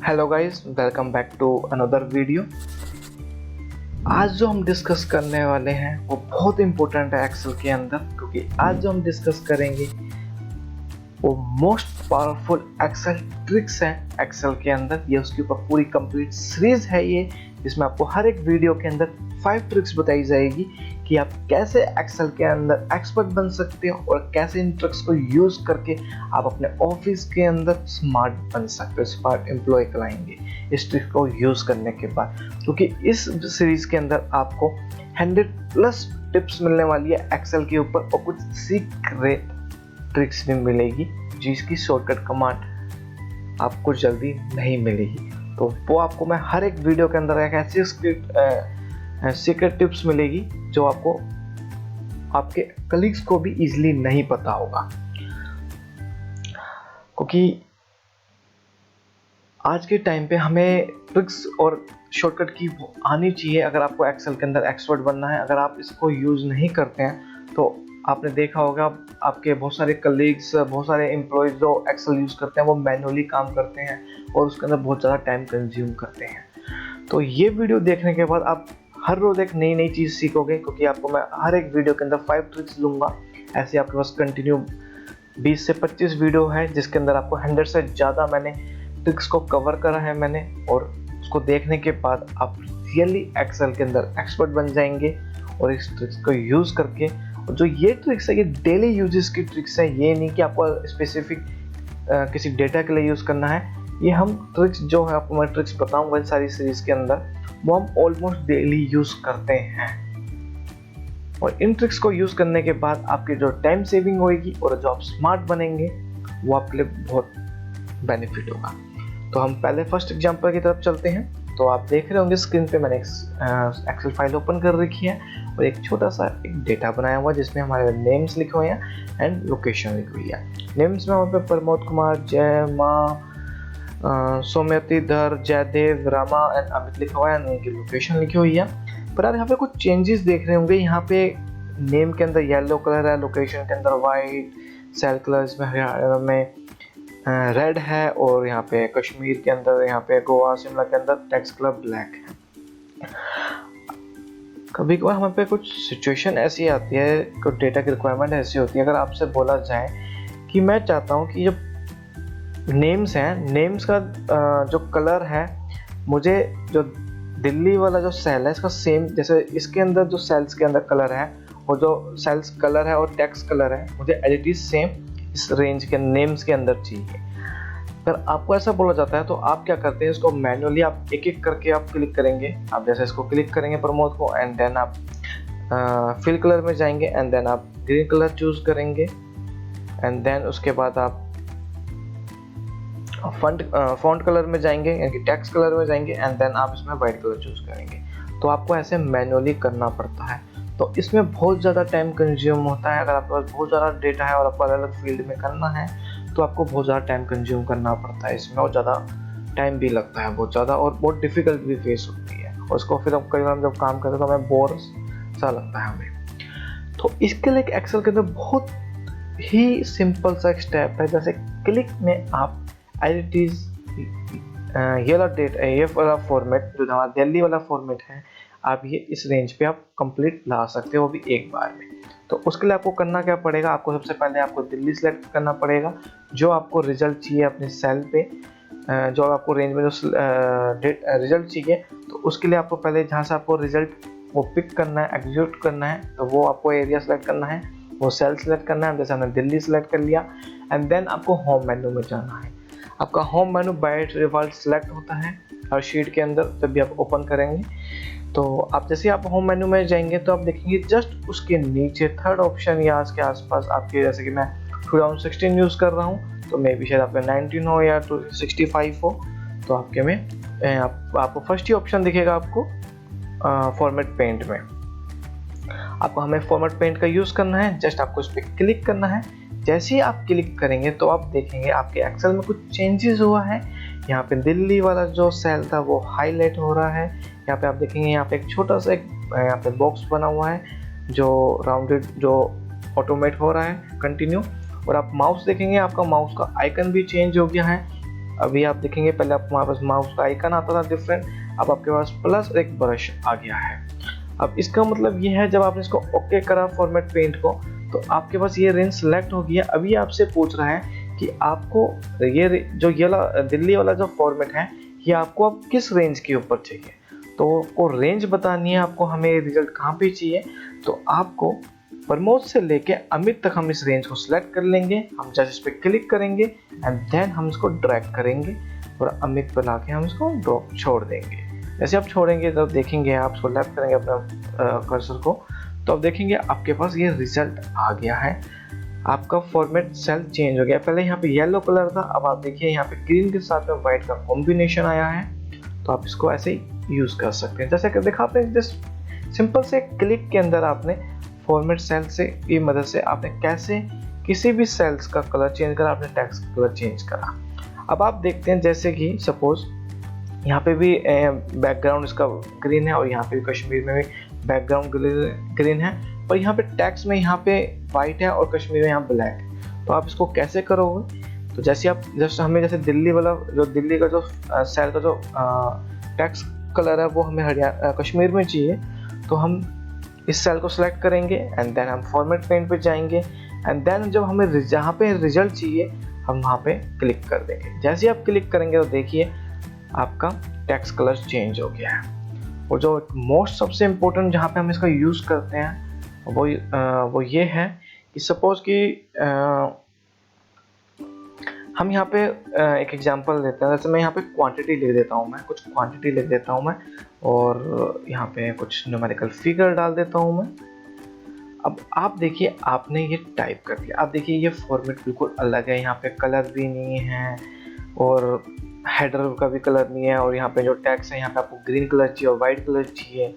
Hello guys, welcome back to another video. आज जो हम डिस्कस करने वाले हैं वो बहुत इंपॉर्टेंट है एक्सेल के अंदर, क्योंकि आज जो हम डिस्कस करेंगे वो मोस्ट पावरफुल एक्सेल ट्रिक्स हैं एक्सेल के अंदर। ये उसके ऊपर पूरी कंप्लीट सीरीज है ये, जिसमें आपको हर एक वीडियो के अंदर 5 ट्रिक्स बताई जाएगी कि आप कैसे एक्सेल के अंदर एक्सपर्ट बन सकते हो और कैसे इन ट्रिक्स को यूज करके आप अपने ऑफिस के अंदर स्मार्ट बन सकते हो, स्मार्ट एम्प्लॉय कहलाएंगे इस ट्रिक को यूज करने के बाद। क्योंकि इस सीरीज के अंदर आपको 100+ टिप्स मिलने वाली है एक्सेल के ऊपर और कुछ सीक्रेट ट्रिक्स भी मिलेगी जिसकी शॉर्टकट कमांड आपको जल्दी नहीं मिलेगी। तो वो आपको मैं हर एक वीडियो के अंदर एक ऐसी सीक्रेट टिप्स मिलेगी जो आपको आपके कलीग्स को भी इजीली नहीं पता होगा। क्योंकि आज के टाइम पे हमें ट्रिक्स और शॉर्टकट की आनी चाहिए अगर आपको एक्सेल के अंदर एक्सपर्ट बनना है। अगर आप इसको यूज़ नहीं करते हैं तो आपने देखा होगा आपके बहुत सारे कलीग्स, बहुत सारे एम्प्लॉयज़ जो एक्सेल यूज़ करते हैं वो मैनुअली काम करते हैं और उसके अंदर बहुत ज़्यादा टाइम कंज्यूम करते हैं। तो ये वीडियो देखने के बाद आप हर रोज़ एक नई नई चीज़ सीखोगे, क्योंकि आपको मैं हर एक वीडियो के अंदर 5 ट्रिक्स दूंगा। ऐसे आपके पास कंटिन्यू 20 से 25 वीडियो है जिसके अंदर आपको 100 से ज़्यादा मैंने ट्रिक्स को कवर करा है मैंने, और उसको देखने के बाद आप रियली एक्सेल के अंदर एक्सपर्ट बन जाएंगे। और इस ट्रिक्स को यूज़ करके, और जो ये ट्रिक्स है ये डेली यूजेस की ट्रिक्स है, ये नहीं कि आपको स्पेसिफिक किसी डेटा के लिए यूज़ करना है। ये हम ट्रिक्स जो है आपको मैं ट्रिक्स बताऊंगा इन सारी सीरीज़ के अंदर, वो हम ऑलमोस्ट डेली यूज़ करते हैं। और इन ट्रिक्स को यूज़ करने के बाद आपकी जो टाइम सेविंग होगी और जो आप स्मार्ट बनेंगे वो आपके लिए बहुत बेनिफिट होगा। तो हम पहले फर्स्ट एग्जांपल की तरफ चलते हैं। तो आप देख रहे होंगे स्क्रीन पे मैंने एक्सेल फाइल ओपन कर रखी है और एक छोटा सा एक डेटा बनाया हुआ जिसमें हमारे नेम्स लिखे हुए हैं एंड लोकेशन लिखी हुई है। नेम्स में हमारे पे प्रमोद कुमार, जय माँ, सौम्यतिधर, जयदेव, रामा एंड अमित लिखा हुआ है, उनकी लोकेशन लिखी हुई है। पर आप यहाँ पे कुछ चेंजेस देख रहे होंगे। यहाँ पे नेम के अंदर येलो कलर है, लोकेशन के अंदर वाइट, सेल कलर में रेड है, और यहाँ पे कश्मीर के अंदर, यहाँ पे गोवा शिमला के अंदर टेक्स्ट कलर ब्लैक है। कभी कभार हमारे पे कुछ सिचुएशन ऐसी आती है, कुछ डेटा की रिक्वायरमेंट ऐसी होती है। अगर आपसे बोला जाए कि मैं चाहता हूँ कि जो नेम्स हैं, नेम्स का जो कलर है, मुझे जो दिल्ली वाला जो सेल है इसका सेम, जैसे इसके अंदर जो सेल्स के अंदर कलर है और जो सेल्स कलर है और टेक्स्ट कलर है, मुझे एज इट इज सेम इस रेंज के नेम्स के अंदर चाहिए। अगर आपको ऐसा बोला जाता है तो आप क्या करते हैं, इसको मैनुअली आप एक एक करके आप क्लिक करेंगे। आप जैसे इसको क्लिक करेंगे प्रमोद को, एंड देन आप फिल कलर में जाएंगे, एंड देन आप ग्रीन कलर चूज करेंगे, एंड देन उसके बाद आप फॉन्ट कलर में जाएंगे, यानी कि टेक्स्ट कलर में जाएंगे, एंड देन आप इसमें वाइट कलर चूज करेंगे। तो आपको ऐसे मैनुअली करना पड़ता है। तो इसमें बहुत ज़्यादा टाइम कंज्यूम होता है। अगर आपके पास बहुत ज़्यादा डेटा है और आपको अलग अलग फील्ड में करना है तो आपको बहुत ज़्यादा टाइम कंज्यूम करना पड़ता है इसमें, और ज़्यादा टाइम भी लगता है बहुत ज़्यादा, और बहुत डिफिकल्ट भी फेस होती है। और उसको फिर कई बार जब काम करते हैं तो हमें बोर सा लगता है हमें। तो इसके लिए एक्सेल के अंदर बहुत ही सिंपल सा एक स्टेप है। जैसे क्लिक में आप एज इट इज ये वाला फॉर्मेट जो हमारा दिल्ली वाला फॉर्मेट है, आप ये इस रेंज पे आप कंप्लीट ला सकते हो, वो भी एक बार में। तो उसके लिए आपको करना क्या पड़ेगा, आपको सबसे पहले आपको दिल्ली सेलेक्ट करना पड़ेगा। जो आपको रिजल्ट चाहिए अपने सेल पे, जो आपको रेंज में जो रिजल्ट चाहिए, तो उसके लिए आपको पहले जहाँ से आपको रिजल्ट वो पिक करना है, एग्जीक्यूट करना है, तो वो आपको एरिया सेलेक्ट करना है, वो सेल सेलेक्ट करना है। जैसे हमने दिल्ली सेलेक्ट कर लिया, एंड देन आपको होम मेन्यू में जाना है। आपका home menu by default select होता है हर शीट के अंदर जब भी आप ओपन करेंगे। तो आप जैसे आप होम मेन्यू में जाएंगे तो आप देखेंगे जस्ट उसके नीचे थर्ड ऑप्शन या इसके आसपास आपके, जैसे कि मैं 2016 यूज़ कर रहा हूँ, तो मे भी शायद आपका 19 हो या 65 हो, तो आपके में आपको फर्स्ट ही ऑप्शन दिखेगा आपको फॉर्मेट पेंट में। आपको हमें फॉर्मेट पेंट का यूज़ करना है। जस्ट आपको इस पर क्लिक करना है। जैसे ही आप क्लिक करेंगे तो आप देखेंगे आपके एक्सेल में कुछ चेंजेस हुआ है। यहाँ पे दिल्ली वाला जो सेल था वो हाईलाइट हो रहा है। यहाँ पे आप देखेंगे यहाँ पे एक छोटा सा एक यहाँ पे बॉक्स बना हुआ है जो राउंडेड, जो ऑटोमेट हो रहा है कंटिन्यू। और आप माउस देखेंगे, आपका माउस का आइकन भी चेंज हो गया है। अभी आप देखेंगे पहले आपको हमारे पास माउस का आइकन आता था डिफरेंट, अब आपके पास प्लस और एक ब्रश आ गया है। अब इसका मतलब ये है जब आपने इसको ओके करा फॉर्मेट पेंट को, तो आपके पास ये रेंज सेलेक्ट हो गया। अभी आपसे पूछ रहा है कि आपको ये वाला दिल्ली वाला जो फॉर्मेट है ये आपको अब किस रेंज के ऊपर चाहिए। तो आपको रेंज बतानी है, आपको हमें रिजल्ट कहाँ पे चाहिए। तो आपको प्रमोद से लेके अमित तक हम इस रेंज को सिलेक्ट कर लेंगे। हम जस्ट इस पर क्लिक करेंगे एंड देन हम इसको ड्रैग करेंगे और अमित पर लाके हम इसको ड्रॉप छोड़ देंगे। जैसे आप छोड़ेंगे तब देखेंगे, आप इसको लेफ्ट करेंगे अपना कर्सर को, तो अब देखेंगे आपके पास ये रिजल्ट आ गया है। आपका फॉर्मेट सेल चेंज हो गया। पहले यहाँ पे येलो कलर था, अब आप देखिए यहाँ पे ग्रीन के साथ में व्हाइट का कॉम्बिनेशन आया है। तो आप इसको ऐसे ही यूज कर सकते हैं। जैसे कि देखा आपने जस्ट सिंपल से क्लिक के अंदर आपने फॉर्मेट सेल से की मदद से आपने कैसे किसी भी सेल्स का कलर चेंज करा, आपने टेक्स्ट का कलर चेंज करा। अब आप देखते हैं जैसे कि सपोज यहाँ पे भी बैकग्राउंड इसका ग्रीन है और यहाँ पे भी कश्मीर में भी बैकग्राउंड ग्रीन है, और यहाँ पे टेक्स्ट में यहाँ पे वाइट है और कश्मीर में यहाँ ब्लैक है। तो आप इसको कैसे करोगे, तो जैसे आप हमें जैसे दिल्ली वाला जो दिल्ली का जो सेल का जो टेक्स्ट कलर है वो हमें कश्मीर में चाहिए। तो हम इस सेल को सिलेक्ट करेंगे एंड देन हम फॉर्मेट पेंट पे जाएंगे एंड देन जब हमें जहाँ पे रिजल्ट चाहिए हम वहाँ पे क्लिक कर देंगे। जैसे आप क्लिक करेंगे तो देखिए आपका टेक्स्ट कलर चेंज हो गया है। और जो मोस्ट सबसे इम्पोर्टेंट जहाँ पे हम इसका यूज़ करते हैं वो ये है कि सपोज कि हम यहाँ पे एक एग्जांपल देते हैं। जैसे मैं यहाँ पे क्वांटिटी लिख देता हूँ, मैं कुछ क्वांटिटी लिख देता हूँ मैं, और यहाँ पे कुछ न्यूमेरिकल फिगर डाल देता हूँ मैं। अब आप देखिए आपने ये टाइप कर दिया। आप देखिए ये फॉर्मेट बिल्कुल अलग है, यहाँ पे कलर भी नहीं है और हेडर का भी कलर नहीं है, और यहाँ पे जो टेक्स्ट है यहाँ पे आपको ग्रीन कलर चाहिए और वाइट कलर चाहिए।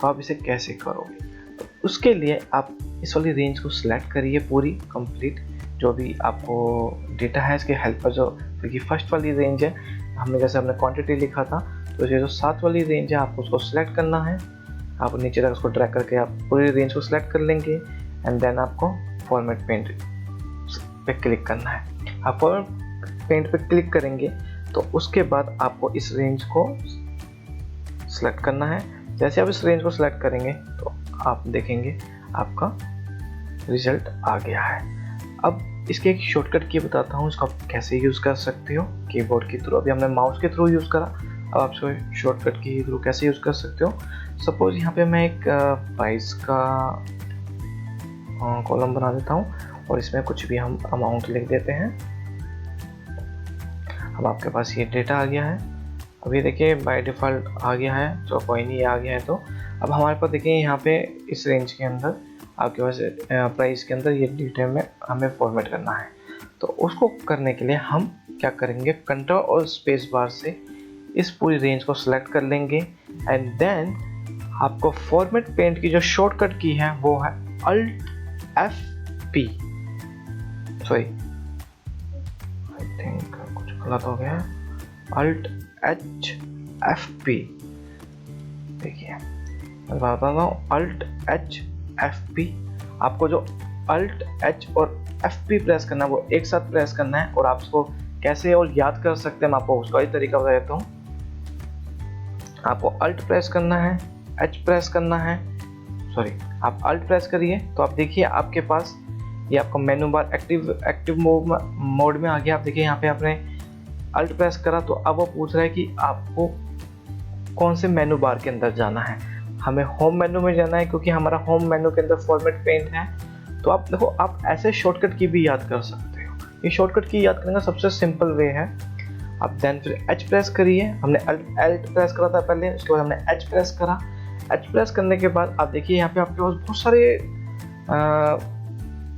तो आप इसे कैसे करोगे, तो उसके लिए आप इस वाली रेंज को सिलेक्ट करिए पूरी कंप्लीट, जो भी आपको डेटा है इसके हेल्प पर। जो क्योंकि फर्स्ट वाली रेंज है, हमने जैसे हमने क्वांटिटी लिखा था, तो ये जो 7 वाली रेंज है आपको उसको सिलेक्ट करना है। आप नीचे तक उसको ड्रैग करके आप पूरी रेंज को सिलेक्ट कर लेंगे एंड देन आपको फॉर्मेट पेंट पे क्लिक करना है। आप फॉर्मेट पेंट पे क्लिक करेंगे तो उसके बाद आपको इस रेंज को सिलेक्ट करना है। जैसे आप इस रेंज को सिलेक्ट करेंगे तो आप देखेंगे आपका रिजल्ट आ गया है। अब इसके एक शॉर्टकट की बताता हूँ, इसको आप कैसे यूज़ कर सकते हो कीबोर्ड के थ्रू। अभी हमने माउस के थ्रू यूज़ करा, अब आप शॉर्टकट के थ्रू कैसे यूज़ कर सकते हो। सपोज यहाँ पे मैं एक प्राइस का कॉलम बना देता हूँ और इसमें कुछ भी हम अमाउंट लिख देते हैं। अब आपके पास ये डेटा आ गया है। अब ये देखिए बाय डिफ़ॉल्ट आ गया है, तो कोई नहीं आ गया है। तो अब हमारे पास देखिए यहाँ पे इस रेंज के अंदर आपके पास प्राइस के अंदर ये डेटा में हमें फॉर्मेट करना है। तो उसको करने के लिए हम क्या करेंगे, कंट्रोल और स्पेस बार से इस पूरी रेंज को सिलेक्ट कर लेंगे एंड देन आपको फॉर्मेट पेंट की जो शॉर्टकट की है वो है Alt F P। Sorry I think कुछ गलत हो गया है, Alt H F P। देखिए मैं बताता हूँ Alt H F P। आपको जो Alt H और F P प्रेस करना है वो एक साथ प्रेस करना है। और आप उसको कैसे और याद कर सकते हैं मैं आपको उसका ही तरीका बता देता हूँ। आपको Alt प्रेस करना है, H प्रेस करना है, सॉरी आप Alt प्रेस करिए तो आप देखिए आपके पास ये आपका मेनू बार एक्टिव मोड में आ गया। आप देखिए यहाँ पे आपने Alt प्रेस करा तो अब वो पूछ रहा है कि आपको कौन से मेनू बार के अंदर जाना है। हमें होम मेनू में जाना है क्योंकि हमारा होम मेनू के अंदर फॉर्मेट पेंट है। तो आप देखो आप ऐसे शॉर्टकट की भी याद कर सकते हो। ये शॉर्टकट की याद करने का सबसे सिंपल वे है। आप देन फिर H प्रेस करिए। हमने Alt प्रेस करा था पहले, उसके बाद हमने H प्रेस करा। H प्रेस करने के बाद आप देखिए यहाँ पे आपके पास बहुत सारे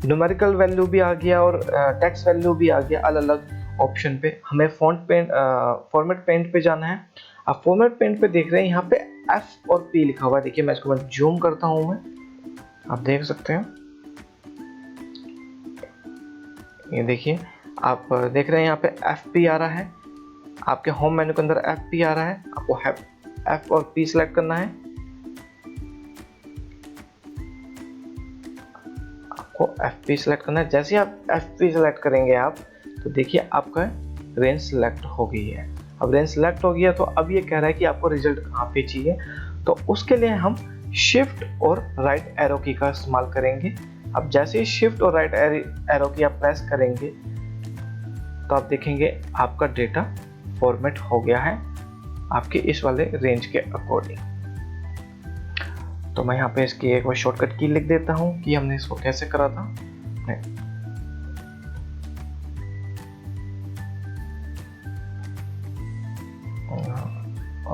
न्यूमेरिकल वैल्यू भी आ गया और टेक्स्ट वैल्यू भी आ गया अलग अलग ऑप्शन पे। हमें फॉर्मेट पेंट पे जाना है। आप फॉर्मेट पेंट पे देख रहे हैं यहाँ पे F और P लिखा हुआ है। देखिए मैं इसको जूम करता हूँ, मैं आप देख सकते हैं। ये देखिए आप देख रहे हैं यहाँ पे FP आ रहा है। आपके होम मेनू के अंदर FP आ रहा है। आपको F और P सिलेक्ट करना है। आपको FP सिलेक्ट करना है। जैसे आप FP सिलेक्ट करेंगे आप तो देखिए आपका रेंज सेलेक्ट हो गई है। अब रेंज सेलेक्ट हो गया तो अब ये कह रहा है कि आपको रिजल्ट कहाँ पे चाहिए, तो उसके लिए हम शिफ्ट और राइट एरो की का इस्तेमाल करेंगे। अब जैसे ही शिफ्ट और राइट एरो की आप प्रेस करेंगे तो आप देखेंगे आपका डेटा फॉर्मेट हो गया है आपके इस वाले रेंज के अकॉर्डिंग। तो मैं यहाँ पे इसकी एक बार शॉर्टकट की लिख देता हूँ कि हमने इसको कैसे करा था।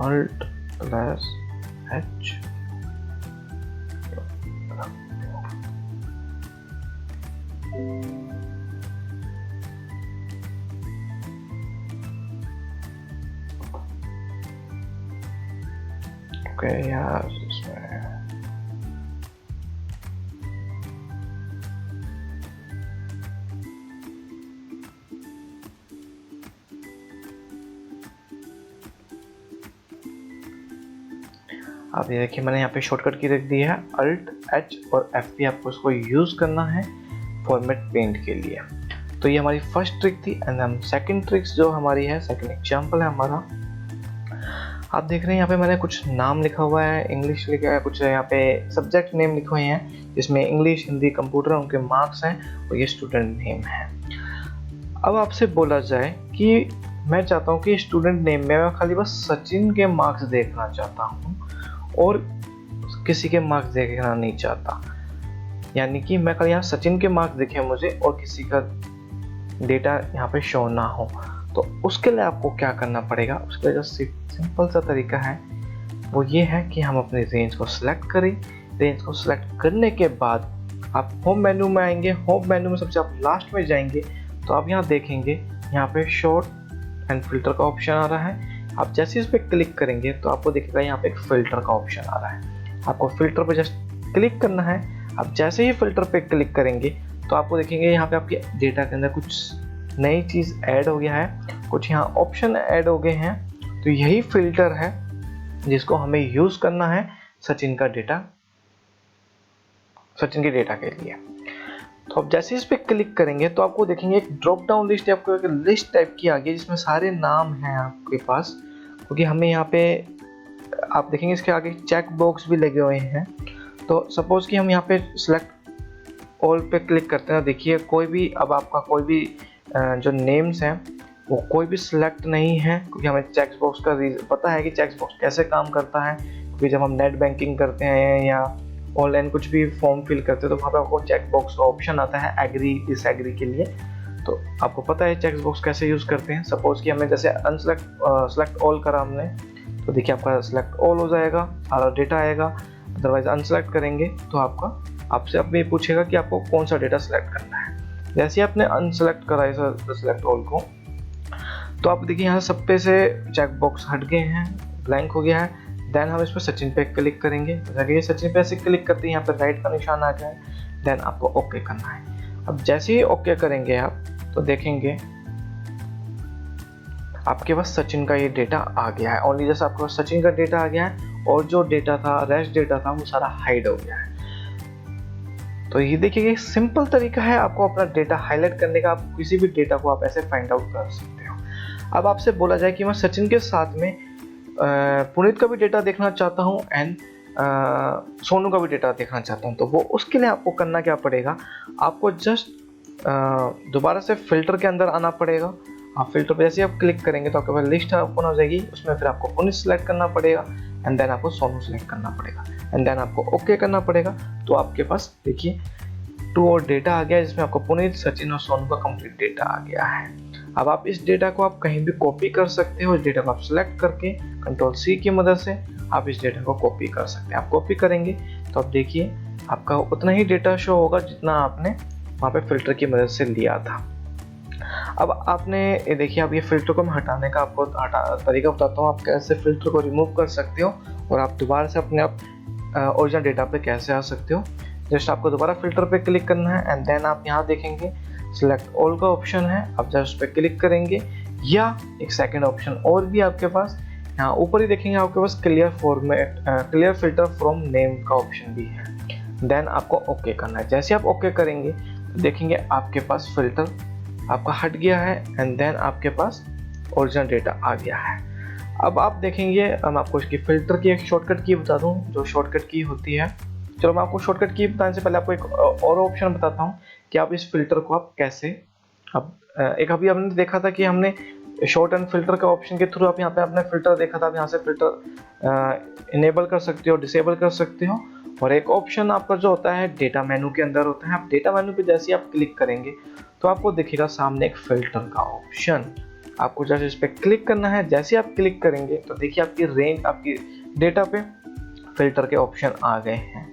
Alt plus H ओके यार इसमें आप ये देखिए मैंने यहाँ पे शॉर्टकट की रख दी है Alt H और F आपको इसको यूज करना है फॉर्मेट पेंट के लिए। तो ये हमारी फर्स्ट ट्रिक थी। एंड हम सेकंड ट्रिक्स जो हमारी है, सेकंड एग्जांपल है हमारा, आप देख रहे हैं यहाँ पे मैंने कुछ नाम लिखा हुआ है, इंग्लिश लिखा है, कुछ यहाँ पे सब्जेक्ट नेम लिखे हुए हैं जिसमें इंग्लिश, हिंदी, कंप्यूटर उनके मार्क्स हैं और ये स्टूडेंट नेम है। अब आपसे बोला जाए कि मैं चाहता हूँ कि स्टूडेंट नेम में मैं खाली बस सचिन के मार्क्स देखना चाहता हूँ और किसी के मार्क्स देखना नहीं चाहता, यानी कि मैं खाली यहाँ सचिन के मार्क्स दिखे मुझे और किसी का डेटा यहाँ पे शो ना हो, तो उसके लिए आपको क्या करना पड़ेगा। उसके लिए जो सिंपल सा तरीका है वो ये है कि हम अपनी रेंज को सिलेक्ट करें। रेंज को सिलेक्ट करने के बाद आप होम मेन्यू में आएंगे। होम मेन्यू में सबसे आप लास्ट में जाएंगे तो आप यहाँ देखेंगे यहाँ पे शॉर्ट एंड फिल्टर का ऑप्शन आ रहा है। आप जैसे इस पर क्लिक करेंगे तो आपको दिखेगा यहाँ पे एक फिल्टर का ऑप्शन आ रहा है। आपको फिल्टर पर जस्ट क्लिक करना है। आप जैसे ही फिल्टर पे क्लिक करेंगे तो आपको देखेंगे यहाँ पे आपके डेटा के अंदर कुछ नई चीज़ ऐड हो गया है, कुछ यहाँ ऑप्शन ऐड हो गए हैं। तो यही फिल्टर है जिसको हमें यूज़ करना है सचिन के डेटा के लिए। तो आप जैसे इस पे क्लिक करेंगे तो आपको देखेंगे एक ड्रॉप डाउन लिस्ट, आपको एक लिस्ट टाइप की आ गई जिसमें सारे नाम हैं आपके पास, क्योंकि हमें यहाँ पे आप देखेंगे इसके आगे चेक बॉक्स भी लगे हुए हैं। तो सपोज कि हम यहाँ पे सिलेक्ट ऑल पे क्लिक करते हैं, देखिए कोई भी अब आपका कोई भी जो नेम्स हैं वो कोई भी सिलेक्ट नहीं है, क्योंकि हमें चेक बॉक्स का पता है कि चेक बॉक्स कैसे काम करता है। क्योंकि जब हम नेट बैंकिंग करते हैं या ऑनलाइन कुछ भी फॉर्म फिल करते हैं तो वहाँ पे आपको चेक बॉक्स का ऑप्शन आता है एग्री डिसएग्री के लिए। तो आपको पता है चेक बॉक्स कैसे यूज़ करते हैं। सपोज कि हमने जैसे सिलेक्ट ऑल करा हमने, तो देखिए आपका सिलेक्ट ऑल हो जाएगा, सारा डेटा आएगा। अदरवाइज अनसेलेक्ट करेंगे तो आपसे अब ये पूछेगा कि आपको कौन सा डेटा सेलेक्ट करना है। जैसे ही आपने अनसेलेक्ट करा है सिलेक्ट ऑल को, तो आप देखिए यहाँ सब पे से चेक बॉक्स हट गए हैं, ब्लैंक हो गया है। देन हम इस पर सचिन पे क्लिक करेंगे। अगर ये सचिन पे ऐसे क्लिक करते हैं यहाँ पे राइट का निशान आ गया है। देन आपको ओके करना है। अब जैसे ही ओके करेंगे आप तो देखेंगे आपके पास सचिन का ये डेटा आ गया है। ओनली जैसे आपके पास सचिन का डेटा आ गया है और जो डेटा था, रेस्ट डेटा था, वो सारा हाइड हो गया है। तो ये देखिए सिंपल तरीका है आपको अपना डेटा हाईलाइट करने का। आप किसी भी डेटा को आप ऐसे फाइंड आउट कर सकते हो। अब आपसे बोला जाए कि मैं सचिन के साथ में पुनीत का भी डेटा देखना चाहता हूँ एंड सोनू का भी डेटा देखना चाहता हूँ, तो वो उसके लिए आपको करना क्या पड़ेगा, आपको जस्ट दोबारा से फिल्टर के अंदर आना पड़ेगा। आप फिल्टर पे जैसे आप क्लिक करेंगे तो आपके पास लिस्ट ओपन हो जाएगी। उसमें फिर आपको पुनीत सेलेक्ट करना पड़ेगा एंड देन आपको सोनू सेलेक्ट करना पड़ेगा एंड देन आपको ओके करना पड़ेगा। तो आपके पास देखिए 2 और डेटा आ गया जिसमें आपको पुनीत, सचिन और सोनू का कंप्लीट डेटा आ गया है। अब आप इस डेटा को आप कहीं भी कॉपी कर सकते हो। इस डेटा को आप सिलेक्ट करके Ctrl+C की मदद से आप इस डेटा को कॉपी कर सकते हैं। आप कॉपी करेंगे तो आप देखिए आपका उतना ही डेटा शो होगा जितना आपने वहाँ पे फिल्टर की मदद से लिया था। अब आपने ये देखिए, अब ये फिल्टर को मैं हटाने का आपको तरीका बताता हूँ। आप कैसे फिल्टर को रिमूव कर सकते हो और आप दोबारा से अपने ओरिजिनल डेटा पे कैसे आ सकते हो। जस्ट आपको दोबारा फिल्टर पे क्लिक करना है एंड देन आप यहाँ देखेंगे सिलेक्ट ऑल का ऑप्शन है। आप जस्ट पे क्लिक करेंगे या एक सेकंड ऑप्शन और भी आपके पास यहाँ ऊपर ही देखेंगे, आपके पास क्लियर फिल्टर फ्रॉम नेम का ऑप्शन भी है। देन आपको ओके करना है। जैसे आप ओके करेंगे देखेंगे आपके पास फिल्टर आपका हट गया है एंड देन आपके पास ओरिजिनल डेटा आ गया है। अब आप देखेंगे, मैं आपको इसकी फ़िल्टर की एक शॉर्टकट की बता दूं, जो शॉर्टकट की होती है। चलो मैं आपको शॉर्टकट की बताने से पहले आपको एक और ऑप्शन बताता हूं कि आप इस फ़िल्टर को आप कैसे, अब एक अभी हमने देखा था कि हमने शॉर्ट एंड फ़िल्टर के ऑप्शन के थ्रू आप यहाँ पे अपने फ़िल्टर देखा था, आप यहाँ से फ़िल्टर इनेबल कर सकते हो, डिसेबल कर सकते हो। और एक ऑप्शन आपका जो होता है डेटा मेनू के अंदर होता है। आप डेटा मेनू पे जैसे ही आप क्लिक करेंगे तो आपको दिखेगा सामने एक फ़िल्टर का ऑप्शन। आपको जैसे इस पर क्लिक करना है, जैसे आप क्लिक करेंगे तो देखिए आपकी रेंज, आपकी डेटा पे फ़िल्टर के ऑप्शन आ गए हैं।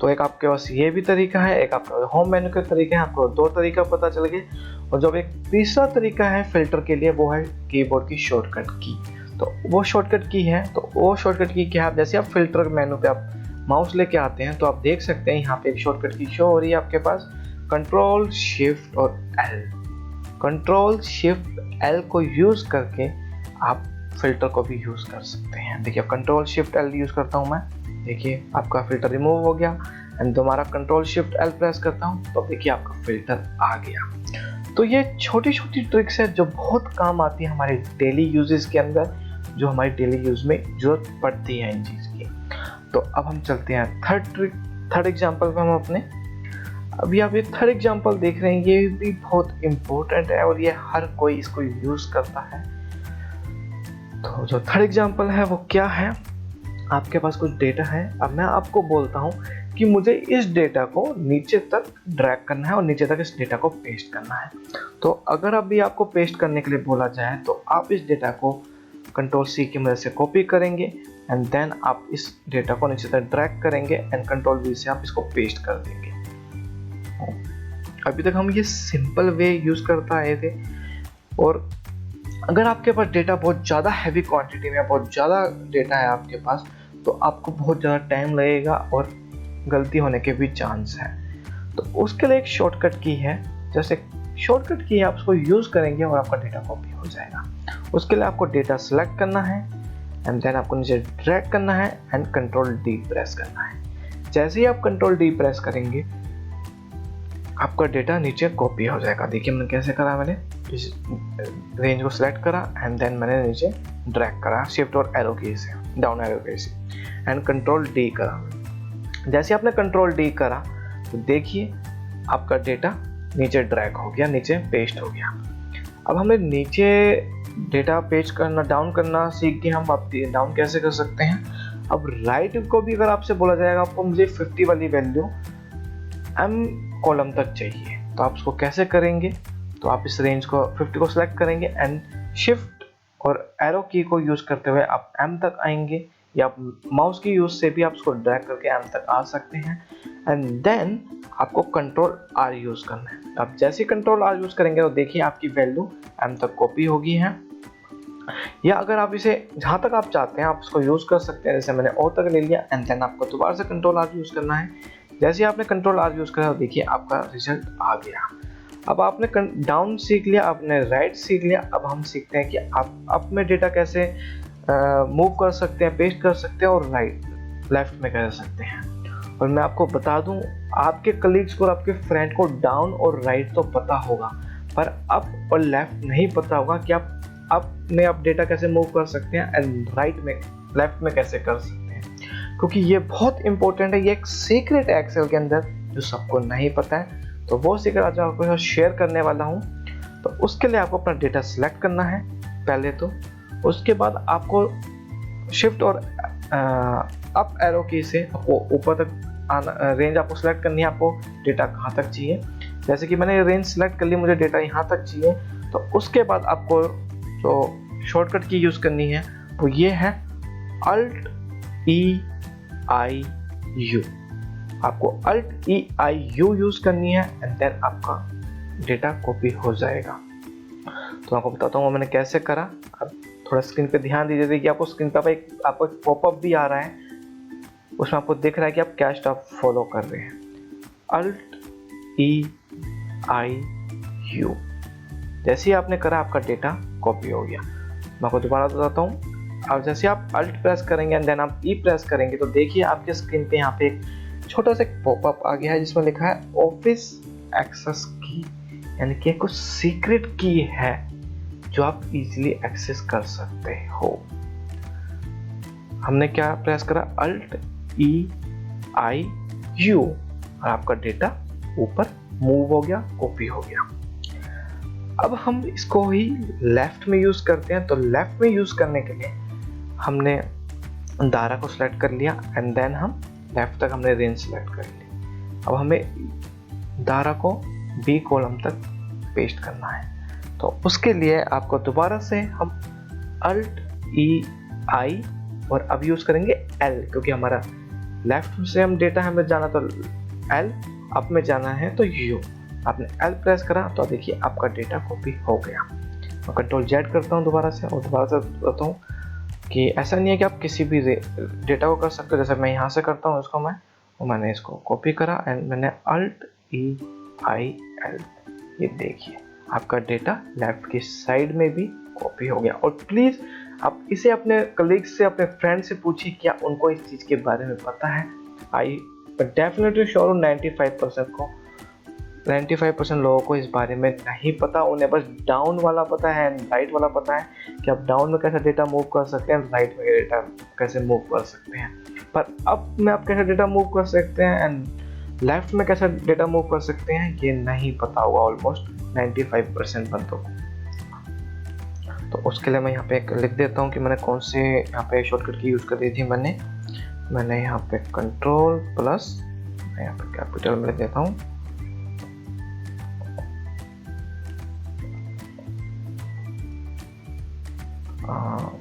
तो एक आपके पास ये भी तरीका है, एक आपका होम मेन्यू का तरीका है, आपको दो तरीका पता चल गए। और जब एक तीसरा तरीका है फ़िल्टर के लिए, वो है कीबोर्ड की शॉर्टकट की। तो वो शॉर्टकट की है, तो वो शॉर्टकट की क्या है, जैसे आप फ़िल्टर मेनू पे आप माउस लेके आते हैं तो आप देख सकते हैं यहाँ पे एक शॉर्टकट की शो हो रही है आपके पास, कंट्रोल शिफ्ट और एल। कंट्रोल शिफ्ट एल को यूज़ करके आप फ़िल्टर को भी यूज़ कर सकते हैं। देखिए कंट्रोल शिफ्ट एल यूज़ करता हूँ मैं, देखिए आपका फ़िल्टर रिमूव हो गया। एंड दोबारा कंट्रोल शिफ्ट एल प्रेस करता हूँ तो देखिए आपका फ़िल्टर आ गया। तो ये छोटी छोटी ट्रिक्स है जो बहुत काम आती है हमारे डेली यूजेस के अंदर, जो हमारी डेली यूज में ज़रूरत पड़ती है इन चीज़ की। तो अब हम चलते हैं थर्ड एग्जाम्पल पे। हम अपने अभी आप ये थर्ड एग्जाम्पल देख रहे हैं, ये भी बहुत इम्पोर्टेंट है और ये हर कोई इसको यूज़ करता है। तो जो थर्ड एग्जाम्पल है वो क्या है, आपके पास कुछ डेटा है। अब मैं आपको बोलता हूँ कि मुझे इस डेटा को नीचे तक ड्रैग करना है और नीचे तक इस डेटा को पेस्ट करना है। तो अगर अभी आपको पेस्ट करने के लिए बोला जाए तो आप इस डेटा को कंट्रोल सी की मदद से कॉपी करेंगे एंड देन आप इस डेटा को नीचे तक ड्रैग करेंगे एंड कंट्रोल वी से आप इसको पेस्ट कर देंगे। अभी तक हम ये सिंपल वे यूज करता आए थे। और अगर आपके पास डेटा बहुत ज़्यादा हैवी क्वांटिटी में, बहुत ज़्यादा डेटा है आपके पास, तो आपको बहुत ज़्यादा टाइम लगेगा और गलती होने के भी चांस है। तो उसके लिए एक शॉर्टकट की है, जैसे शॉर्टकट की है आप उसको यूज़ करेंगे और आपका डेटा कॉपी हो जाएगा। उसके लिए आपको डेटा सेलेक्ट करना है एंड देन आपको नीचे ड्रैग करना है एंड कंट्रोल डी प्रेस करना है। जैसे ही आप कंट्रोल डी प्रेस करेंगे आपका डेटा नीचे कॉपी हो जाएगा। देखिए मैंने कैसे करा, मैंने इस रेंज को सिलेक्ट करा एंड देन मैंने नीचे ड्रैग करा शिफ्ट और एरो की से, डाउन एरो की से, एंड कंट्रोल डी करा। जैसे आपने कंट्रोल डी करा तो देखिए आपका डेटा नीचे ड्रैग हो गया, नीचे पेस्ट हो गया। अब हमें नीचे डेटा पेस्ट करना, डाउन करना सीख के हम आप डाउन कैसे कर सकते हैं। अब राइट को भी अगर आपसे बोला जाएगा आपको मुझे 50 वाली वैल्यू एम कॉलम तक चाहिए, तो आप उसको कैसे करेंगे, तो आप इस रेंज को 50 को सिलेक्ट करेंगे एंड शिफ्ट और एरो की को यूज करते हुए आप एम तक आएंगे, या आप माउस की यूज से भी आप उसको ड्रैग करके एम तक आ सकते हैं। एंड देन आपको कंट्रोल आर यूज करना है। आप जैसे कंट्रोल आर यूज करेंगे तो देखिए आपकी वैल्यू एम तक कॉपी होगी है। या अगर आप इसे जहाँ तक आप चाहते हैं आप उसको यूज कर सकते हैं, जैसे मैंने ओ तक ले लिया एंड देन आपको दोबारा से कंट्रोल आर यूज करना है। जैसे आपने कंट्रोल आर यूज करा देखिए आपका रिजल्ट आ गया। अब आपने डाउन सीख लिया, आपने राइट सीख लिया, अब हम सीखते हैं कि आप अप में डेटा कैसे मूव कर सकते हैं, पेस्ट कर सकते हैं और राइट लेफ्ट में कर सकते हैं। और मैं आपको बता दूं, आपके कलीग्स को और आपके फ्रेंड को डाउन और राइट तो पता होगा, पर अप और लेफ्ट नहीं पता होगा कि आप अप में आप डेटा कैसे मूव कर सकते हैं एंड राइट में, लेफ्ट में कैसे कर सकते हैं, क्योंकि ये बहुत इंपॉर्टेंट है। ये एक सीक्रेट है एक्सेल के अंदर जो सबको नहीं पता है। तो वो सीक्रेट आज आपको शेयर करने वाला हूँ। तो उसके लिए आपको अपना डेटा सिलेक्ट करना है पहले तो, उसके बाद आपको शिफ्ट और अप एरो की से आपको ऊपर तक आना, रेंज आपको सिलेक्ट करनी है, आपको डेटा कहाँ तक चाहिए। जैसे कि मैंने रेंज सिलेक्ट कर ली, मुझे डेटा यहाँ तक चाहिए, तो उसके बाद आपको जो शॉर्टकट की यूज़ करनी है वो ये है Alt E I U। आपको Alt E I U use करनी है एंड देन आपका डेटा कॉपी हो जाएगा। तो आपको बताता हूँ मैंने कैसे करा। अब थोड़ा स्क्रीन पे ध्यान दीजिए कि आपको स्क्रीन पे आपको एक पॉपअप भी आ रहा है, उसमें आपको दिख रहा है कि आप क्या स्टेप फॉलो कर रहे हैं। Alt E I U, जैसे ही आपने करा आपका डेटा कॉपी हो गया। मैं आपको दोबारा बताता हूँ। अब जैसे आप Alt प्रेस करेंगे एंड देन आप E प्रेस करेंगे तो देखिए आपके स्क्रीन पे यहाँ पे एक छोटा सा पॉपअप आ गया है जिसमें लिखा है ऑफिस एक्सेस की, यानी कि कुछ सीक्रेट की है जो आप इजीली एक्सेस कर सकते हो। हमने क्या प्रेस करा, अल्ट ई आई यू, और आपका डेटा ऊपर मूव हो गया, कॉपी हो गया। अब हम इसको ही लेफ्ट में यूज करते हैं। तो लेफ्ट में यूज करने के लिए हमने दायरा को सिलेक्ट कर लिया एंड देन हम लेफ्ट तक हमने रेंज सिलेक्ट कर ली। अब हमें दायरा को बी कॉलम तक पेस्ट करना है। तो उसके लिए आपको दोबारा से हम अल्ट ई आई और अब यूज करेंगे एल, क्योंकि हमारा लेफ्ट से हम डेटा हमें जाना तो एल, अप में जाना है तो यू। आपने एल प्रेस करा तो देखिए आपका डेटा कॉपी हो गया। मैं कंट्रोल जेड करता हूँ दोबारा से, और दोबारा से बताता हूँ कि ऐसा नहीं है कि आप किसी भी डेटा को कर सकते हो। जैसे मैं यहाँ से करता हूँ इसको, मैंने इसको कॉपी करा एंड मैंने अल्ट ई आई एल, ये देखिए आपका डेटा लेफ्ट की साइड में भी कॉपी हो गया। और प्लीज आप इसे अपने कलीग्स से, अपने फ्रेंड से पूछिए क्या उनको इस चीज के बारे में पता है। आई डेफिनेटली श्योर 95% लोगों को इस बारे में नहीं पता। उन्हें बस डाउन वाला पता है एंड राइट वाला पता है कि आप डाउन में कैसे डेटा मूव कर सकते हैं, राइट में डेटा कैसे मूव कर सकते हैं। पर अप में आप कैसे डेटा मूव कर सकते हैं एंड लेफ्ट में कैसे डेटा मूव कर सकते हैं, ये नहीं पता होगा ऑलमोस्ट 95% बंदों को। तो उसके लिए मैं यहाँ पे लिख देता हूँ कि मैंने कौन से यहाँ पे शॉर्टकट की यूज़ कर दी थी। मैंने यहाँ पे कंट्रोल प्लस, मैं यहाँ पे कैपिटल में लिख देता हूँ,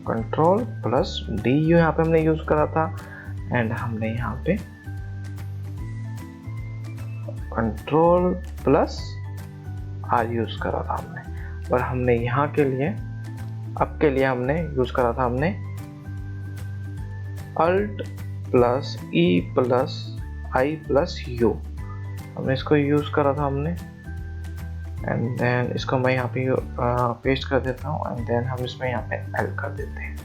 कंट्रोल प्लस डी यू यहाँ पे हमने यूज करा था एंड हमने यहाँ पे कंट्रोल प्लस आर यूज करा था हमने। और हमने यहाँ के लिए अब के लिए हमने यूज करा था हमने alt plus E plus I plus U, हमने इसको यूज करा था हमने। एंड देन इसको मैं यहाँ पे पेस्ट कर देता हूँ एंड देन हम इसमें यहाँ पे एल कर देते हैं।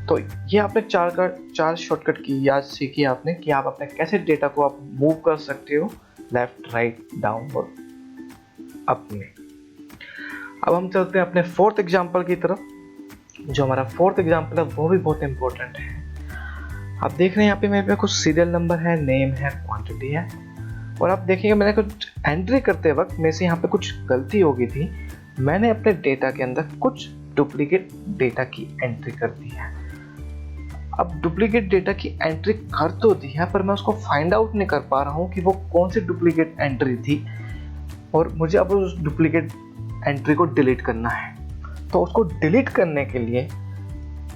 तो ये आपने चार शॉर्टकट की याद सीखी आपने कि आप अपने कैसे डेटा को आप मूव कर सकते हो लेफ्ट, राइट, डाउन और अप में। अब हम चलते हैं अपने फोर्थ एग्जाम्पल की तरफ। जो हमारा फोर्थ एग्जाम्पल है वो भी बहुत इंपॉर्टेंट है। आप देख रहे हैं यहाँ पे मेरे पे कुछ सीरियल नंबर है, नेम है, क्वांटिटी है, और आप देखिएगा मैंने कुछ एंट्री करते वक्त मेरे से यहाँ पे कुछ गलती हो गई थी। मैंने अपने डेटा के अंदर कुछ डुप्लीकेट डेटा की एंट्री कर दी है। अब डुप्लीकेट डेटा की एंट्री कर तो दी है, पर मैं उसको फाइंड आउट नहीं कर पा रहा हूँ कि वो कौन सी डुप्लीकेट एंट्री थी, और मुझे अब उस डुप्लीकेट एंट्री को डिलीट करना है। तो उसको डिलीट करने के लिए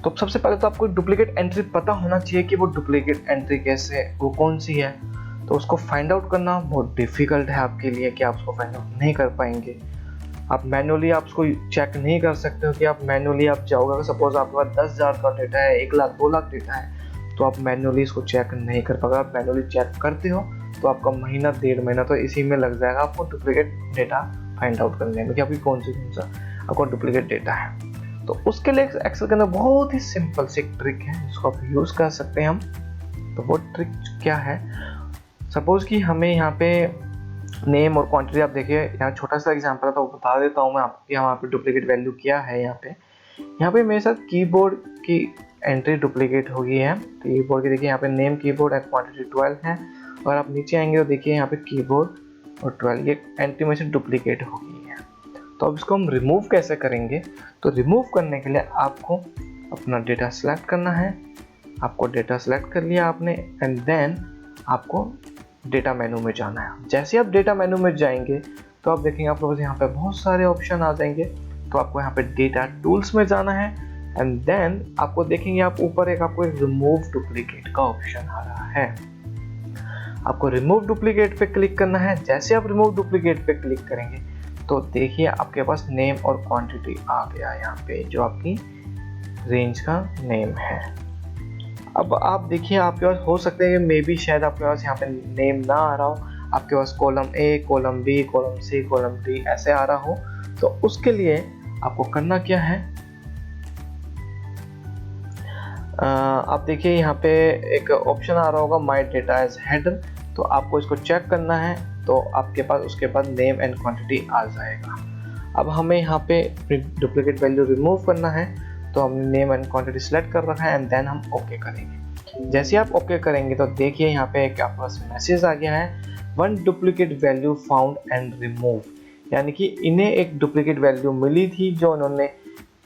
तो सबसे पहले तो आपको डुप्लीकेट एंट्री पता होना चाहिए कि वो डुप्लीकेट एंट्री कैसे, वो कौन सी है। तो उसको फाइंड आउट करना बहुत डिफिकल्ट है आपके लिए कि आप उसको फाइंड आउट नहीं कर पाएंगे। आप मैनुअली आप उसको चेक नहीं कर सकते हो कि आप मैनुअली आप जाओगे, अगर सपोज आपके पास 10,000 का डेटा है, 1 लाख 2 लाख डेटा है, तो आप मैनुअली इसको चेक नहीं कर पाओगे। आप मैनुअली चेक करते हो तो आपका महीना 1.5 महीना तो इसी में लग जाएगा आपको डुप्लीकेट डेटा फाइंड आउट करने में कि आपकी कौन सा आपका डुप्लीकेट डेटा है। तो उसके लिए एक्सेल के अंदर बहुत ही सिंपल सी ट्रिक है जिसको आप यूज कर सकते हैं हम। तो वो ट्रिक क्या है, सपोज कि हमें यहाँ पे नेम और क्वांटिटी, आप देखिए यहाँ छोटा सा एग्जांपल है तो बता देता हूँ मैं आपको यहाँ पे डुप्लीकेट वैल्यू क्या है। यहाँ पे मेरे साथ कीबोर्ड की एंट्री डुप्लीकेट हो गई है। तो कीबोर्ड की देखिए यहाँ पे नेम कीबोर्ड है, क्वांटिटी 12 है, और आप नीचे आएंगे तो देखिए यहाँ पे कीबोर्ड और 12 ये एंट्री में से डुप्लीकेट हो गई है। तो अब इसको हम रिमूव कैसे करेंगे, तो रिमूव करने के लिए आपको अपना डेटा सेलेक्ट करना है। आपको डेटा सेलेक्ट कर लिया आपने एंड देन आपको डेटा मेनू में जाना है। जैसे आप डेटा मेनू में जाएंगे तो आप देखेंगे आपके पास यहाँ पे बहुत सारे ऑप्शन आ जाएंगे। तो आपको यहाँ पे डेटा टूल्स में जाना है एंड देन आपको देखेंगे आप ऊपर आपको एक रिमूव डुप्लीकेट का ऑप्शन आ रहा है। आपको रिमूव डुप्लीकेट पे क्लिक करना है। जैसे आप रिमूव डुप्लीकेट पे क्लिक करेंगे तो देखिए आपके पास नेम और क्वांटिटी आ गया यहाँ पे, जो आपकी रेंज का नेम है। अब आप देखिए आपके पास हो सकता है मे बी शायद आपके पास यहाँ पे नेम ना आ रहा हो, आपके पास column A, column B, column C, column D ऐसे आ रहा हो। तो उसके लिए आपको करना क्या है, आप देखिए यहाँ पे एक ऑप्शन आ रहा होगा माय डेटा एज हेडर, तो आपको इसको चेक करना है। तो आपके पास उसके बाद नेम एंड क्वांटिटी आ जाएगा। अब हमें यहाँ पे डुप्लीकेट वैल्यू रिमूव करना है, तो हमने नेम एंड क्वांटिटी सेलेक्ट कर रखा है एंड देन हम ओके करेंगे। जैसे आप ओके करेंगे तो देखिए यहाँ पे एक आपके पास मैसेज आ गया है, one duplicate value found and remove, यानी कि इन्हें एक डुप्लीकेट वैल्यू मिली थी जो उन्होंने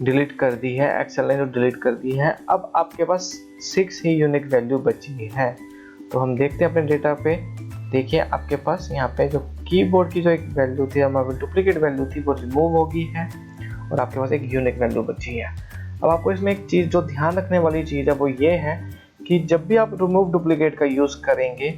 डिलीट कर दी है, एक्सेल ने जो डिलीट कर दी है। अब आपके पास 6 ही यूनिक वैल्यू बची है। तो हम देखते हैं अपने डेटा पे, देखिए आपके पास यहाँ पे जो कीबोर्ड की जो एक वैल्यू थी, हमारी डुप्लीकेट वैल्यू थी, वो रिमूव हो गई है और आपके पास एक यूनिक वैल्यू बची है। अब आपको इसमें एक चीज़ जो ध्यान रखने वाली चीज़ है वो ये है कि जब भी आप रिमूव डुप्लीकेट का यूज़ करेंगे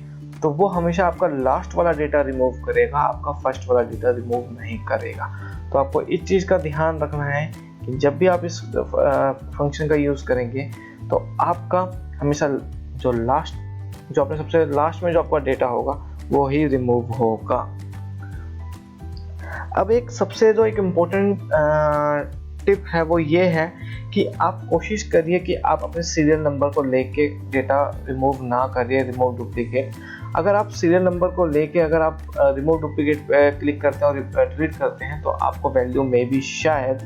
तो वो हमेशा आपका लास्ट वाला डेटा रिमूव करेगा, आपका फर्स्ट वाला डेटा रिमूव नहीं करेगा। तो आपको इस चीज़ का ध्यान रखना है कि जब भी आप इस फंक्शन का यूज़ करेंगे तो आपका हमेशा जो आपने सबसे लास्ट में जो आपका डेटा होगा वो ही रिमूव होगा। अब एक सबसे जो एक इम्पोर्टेंट टिप है वो ये है कि आप कोशिश करिए कि आप अपने सीरियल नंबर को लेके डेटा रिमूव ना करिए, रिमूव डुप्लीकेट। अगर आप सीरियल नंबर को लेके अगर आप रिमूव डुप्लीकेट पे क्लिक करते हैं और डिलीट करते हैं तो आपको वैल्यू में भी शायद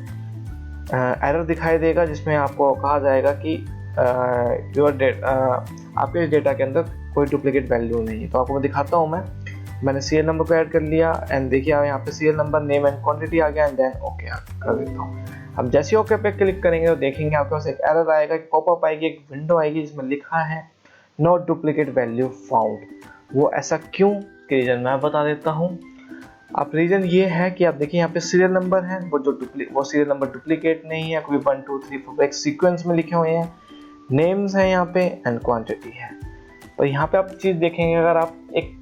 एरर दिखाई देगा, जिसमें आपको कहा जाएगा कि आपके डेटा के अंदर कोई डुप्लीकेट वैल्यू नहीं है। तो आपको मैं दिखाता हूँ, मैंने सीरियल नंबर को ऐड कर लिया एंड देखिए यहाँ पे serial number, name and quantity आ गया एंड देन ओके कर देता हूँ। अब जैसे ओके पे क्लिक करेंगे तो देखेंगे आपके पास एक एरर आएगा, एक पॉपअप आएगी, एक विंडो आएगी जिसमें लिखा है नॉट डुप्लीकेट वैल्यू फाउंड। वो ऐसा क्यों, के रीजन मैं बता देता हूँ। अब रीजन ये है कि आप देखिए यहाँ पे सीरियल नंबर है, वो सीरियल नंबर डुप्लीकेट नहीं है, कोई 1 2 3 4 एक सीक्वेंस में लिखे हुए हैं, नेम्स है यहाँ पे एंड क्वांटिटी है। तो यहाँ पे आप चीज देखेंगे, अगर आप एक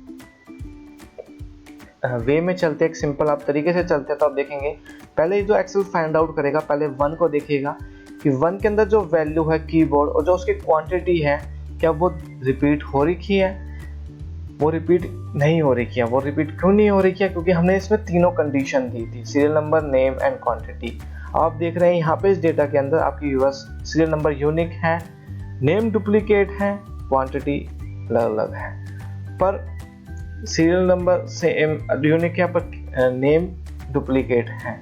वे में चलते, एक सिंपल आप तरीके से चलते तो आप देखेंगे पहले जो एक्सेल फाइंड आउट करेगा, पहले 1 को देखेगा कि 1 के अंदर जो वैल्यू है कीबोर्ड और जो उसकी क्वांटिटी है क्या वो रिपीट हो रही है। वो रिपीट नहीं हो रही है। वो रिपीट क्यों नहीं हो रही है? क्योंकि हमने इसमें तीनों कंडीशन दी थी, serial number, name and quantity. आप देख रहे हैं यहाँ पे इस डेटा के अंदर आपकी यूएस सीरियल नंबर यूनिक है, नेम डुप्लीकेट है, क्वांटिटी अलग अलग है, पर सीरियल नंबर सेम यूनिक है पर नेम डुप्लीकेट है।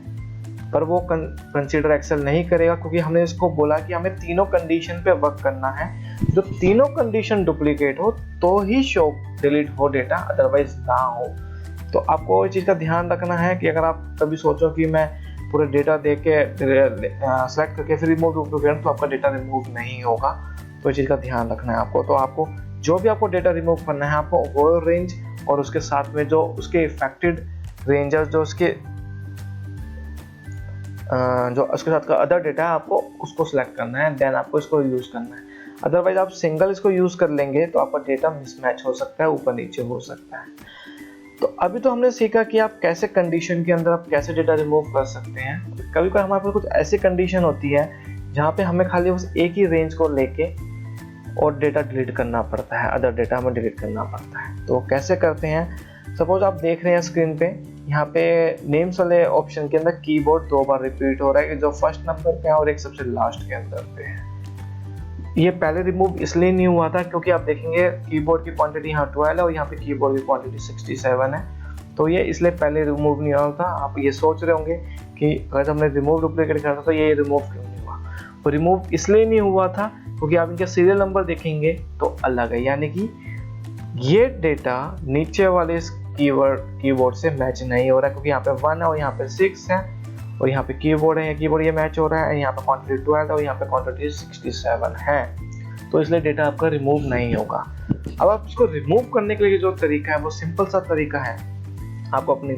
पर वो कंसीडर एक्सेल नहीं करेगा क्योंकि हमने इसको बोला कि हमें तीनों कंडीशन पे वर्क करना है। जो तीनों कंडीशन डुप्लीकेट हो तो ही शो डिलीट हो डेटा, अदरवाइज ना हो। तो आपको इस चीज़ का ध्यान रखना है कि अगर आप कभी सोचो कि मैं पूरे डेटा देख के सेलेक्ट करके फिर रिमूव डुप्लीकेट, तो आपका डेटा रिमूव नहीं होगा। तो इस चीज़ का ध्यान रखना है आपको। तो आपको जो भी आपको डेटा रिमूव करना है, आपको वो रेंज और उसके साथ में जो उसके इफेक्टेड रेंजर्स, जो उसके साथ का अदर डेटा है, आपको उसको सिलेक्ट करना है, देन आपको इसको यूज करना है। अदरवाइज आप सिंगल इसको यूज कर लेंगे तो आपका डेटा मिसमैच हो सकता है, ऊपर नीचे हो सकता है। तो अभी तो हमने सीखा कि आप कैसे कंडीशन के अंदर आप कैसे डेटा रिमूव कर सकते हैं। कभी कभी हमारे पास कुछ ऐसी कंडीशन होती है जहाँ पे हमें खाली बस एक ही रेंज को लेके और डेटा डिलीट करना पड़ता है, अदर डेटा हमें डिलीट करना पड़ता है। तो कैसे करते हैं? सपोज आप देख रहे हैं स्क्रीन पे, यहाँ पे नेम्स वाले ऑप्शन के अंदर कीबोर्ड 2 बार रिपीट हो रहा है, जो फर्स्ट नंबर पे है और एक सबसे लास्ट के अंदर पे है। ये पहले रिमूव इसलिए नहीं हुआ था क्योंकि आप देखेंगे कीबोर्ड की क्वांटिटी यहाँ 12 है और यहाँ पे कीबोर्ड की क्वांटिटी 67 है, तो ये इसलिए पहले रिमूव नहीं हुआ था। आप ये सोच रहे होंगे कि अगर हमने रिमूव डुप्लीकेट करना तो ये रिमूव क्यों नहीं हुआ? तो रिमूव इसलिए नहीं हुआ था क्योंकि आप इनके सीरियल नंबर देखेंगे तो अलग है, यानी कि ये डेटा नीचे वाले कीबोर्ड से मैच नहीं हो रहा है, क्योंकि यहाँ पे 1 है और यहाँ पे 6 है और यहाँ पे कीबोर्ड है, कीबोर्ड ये मैच हो रहा है, यहाँ पे क्वांटिटी 12 है और यहाँ पे क्वांटिटी 67 है, तो इसलिए डेटा आपका रिमूव नहीं होगा। अब आप इसको रिमूव करने के लिए जो तरीका है वो सिंपल सा तरीका है। आपको अपनी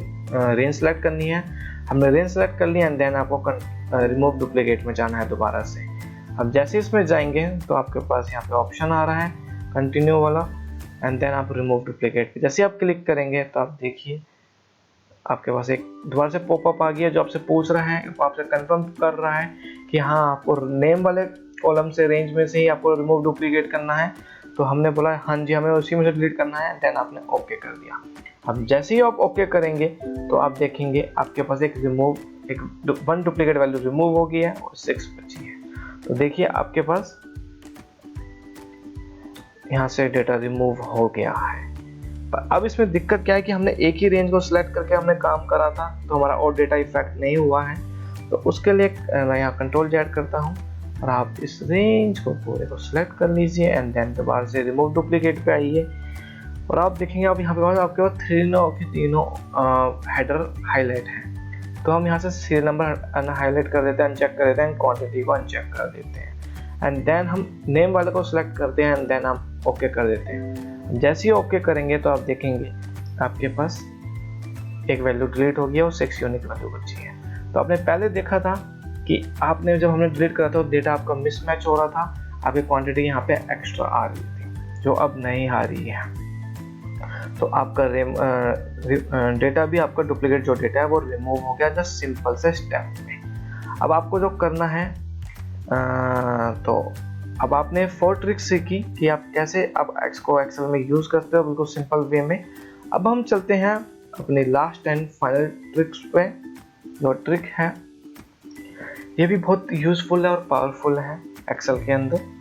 रेंज सेलेक्ट करनी है, हमने रेंज सेलेक्ट कर लिया एंड देन आपको रिमूव डुप्लीकेट में जाना है दोबारा से। अब जैसे इसमें जाएंगे तो आपके पास यहाँ पे ऑप्शन आ रहा है कंटिन्यू वाला एंड देन आप रिमूव डुप्लीकेट पे जैसे आप क्लिक करेंगे तो आप देखिए आपके पास एक दोबारा से पॉपअप आ गया जो आपसे पूछ रहा है, आपसे कंफर्म कर रहा है कि हाँ आपको नेम वाले कॉलम से, रेंज में से ही आपको रिमूव डुप्लीकेट करना है। तो हमने बोला हाँ जी हमें उसी में से डिलीट करना है, देन आपने ओके कर दिया। अब जैसे ही आप ओके करेंगे तो आप देखेंगे आपके पास एक 1 डुप्लीकेट वैल्यू रिमूव हो गई है और 6 बची है। तो देखिए आपके पास यहाँ से डेटा रिमूव हो गया है। अब इसमें दिक्कत क्या है कि हमने एक ही रेंज को सिलेक्ट करके हमने काम करा था, तो हमारा और डेटा इफेक्ट नहीं हुआ है। तो उसके लिए मैं यहाँ कंट्रोल Z करता हूँ और आप इस रेंज को पूरे को सिलेक्ट कर लीजिए एंड देन दोबारा से रिमूव डुप्लीकेट पे आइए और आप देखेंगे आप यहाँ पे आपके पास तीनों हेडर हाईलाइट हैं। तो हम यहाँ से सीरियल नंबर हाईलाइट कर देते हैं, अनचेक कर देते हैं, क्वांटिटी को अनचेक कर देते हैं एंड देन हम नेम वाले को सिलेक्ट करते हैं एंड देन हम ओके कर देते हैं। जैसे ही ओके करेंगे तो आप देखेंगे आपके पास एक वैल्यू डिलीट हो गया और 6 यूनिक वैल्यू बची है। तो आपने पहले देखा था कि आपने जब हमने डिलीट करा था तो डेटा आपका मिसमैच हो रहा था, आपकी क्वांटिटी यहाँ पे एक्स्ट्रा आ रही थी जो अब नहीं आ रही है। तो आपका डेटा भी आपका डुप्लीकेट जो डेटा है वो रिमूव हो गया जस्ट सिंपल से स्टेप में। अब आपको जो करना है तो अब आपने 4 ट्रिक्स सीखी कि आप कैसे आप एक्स को एक्सेल में यूज़ करते हो बिल्कुल सिंपल वे में। अब हम चलते हैं अपने लास्ट एंड फाइनल ट्रिक्स पे। जो ट्रिक है ये भी बहुत यूज़फुल है और पावरफुल है एक्सेल के अंदर।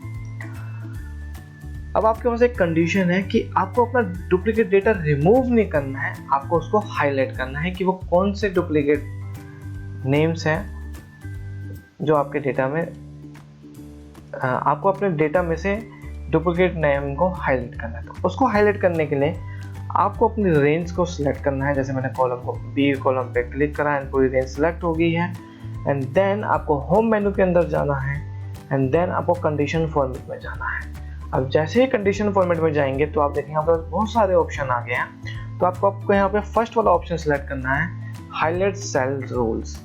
अब आपके पास एक कंडीशन है कि आपको अपना डुप्लीकेट डेटा रिमूव नहीं करना है, आपको उसको हाईलाइट करना है कि वो कौन से डुप्लीकेट नेम्स हैं जो आपके डेटा में आपको अपने डेटा में से डुप्लीकेट नेम को हाईलाइट करना है। तो उसको हाईलाइट करने के लिए आपको अपनी रेंज को सिलेक्ट करना है। जैसे मैंने कॉलम को बी कॉलम पे क्लिक करा एंड पूरी रेंज सिलेक्ट हो गई है एंड देन आपको होम मेन्यू के अंदर जाना है एंड देन आपको कंडीशन फॉर्मेट में जाना है। अब जैसे ही कंडीशन फॉर्मेट में जाएंगे तो आप देखेंगे आपके पास बहुत सारे ऑप्शन आ गए हैं। तो आपको यहाँ पे फर्स्ट वाला ऑप्शन सेलेक्ट करना है हाईलाइट सेल रूल्स।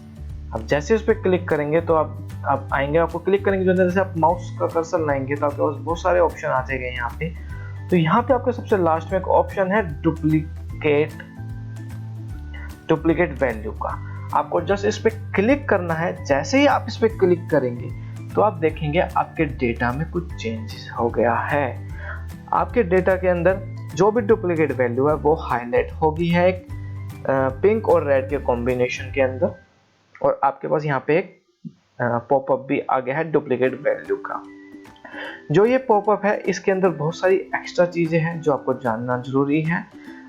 अब जैसे उस पर क्लिक करेंगे तो आप आएंगे, आपको क्लिक करेंगे जो जैसे आप माउस का कर्सर लाएंगे तो आपके पास बहुत सारे ऑप्शन आ जाएंगे यहाँ पे। तो यहाँ पे आपके सबसे लास्ट में एक ऑप्शन है डुप्लीकेट वैल्यू का। आपको जस्ट इस पे क्लिक करना है। जैसे ही आप इस पे क्लिक करेंगे तो आप देखेंगे आपके डेटा में कुछ चेंजेस हो गया है। आपके डेटा के अंदर जो भी डुप्लीकेट वैल्यू है वो हाईलाइट होगी है एक पिंक और रेड के कॉम्बिनेशन के अंदर और आपके पास यहाँ पे एक पॉपअप भी आ गया है डुप्लीकेट वैल्यू का। जो ये पॉपअप है इसके अंदर बहुत सारी एक्स्ट्रा चीज़ें हैं जो आपको जानना जरूरी है।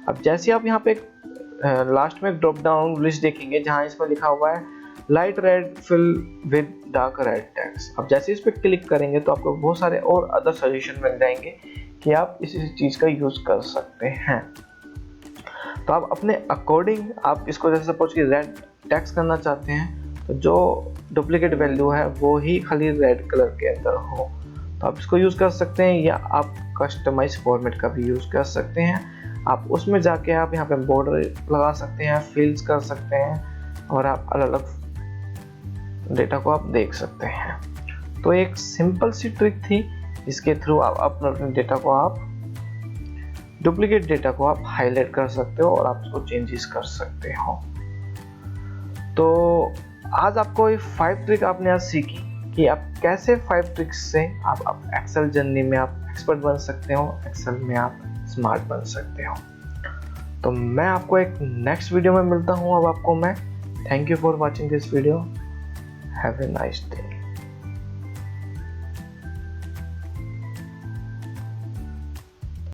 अब जैसे आप यहाँ पे लास्ट में एक ड्रॉप डाउन लिस्ट देखेंगे जहाँ इसमें लिखा हुआ है light red fill with dark red text. अब जैसे इस पर क्लिक करेंगे तो आपको बहुत सारे और अदर सजेशन मिल जाएंगे कि आप इस चीज़ का यूज़ कर सकते हैं। तो आप अपने अकॉर्डिंग आप इसको जैसे सपोज कि रेड टेक्स्ट करना चाहते हैं तो जो डुप्लीकेट वैल्यू है वो ही खाली रेड कलर के अंदर हो तो आप इसको यूज़ कर सकते हैं, या आप कस्टमाइज फॉर्मेट का भी यूज़ कर सकते हैं। आप उसमें जाके आप यहाँ पे बॉर्डर लगा सकते हैं, फिल्स कर सकते हैं और आप अलग अलग डेटा को आप देख सकते हैं। तो एक सिंपल सी ट्रिक थी जिसके थ्रू आप अपने डेटा को आप डुप्लीकेट डेटा को आप हाईलाइट कर सकते हो और आप उसको चेंजेस कर सकते हो। तो आज आपको ये 5 ट्रिक आपने आज सीखी कि आप कैसे 5 ट्रिक्स से आप एक्सेल जर्नी में आप एक्सपर्ट बन सकते हो, एक्सेल में आप स्मार्ट बन सकते हो। तो मैं आपको एक नेक्स्ट वीडियो में मिलता हूँ। अब आपको मैं thank you for watching this video. Have a nice day.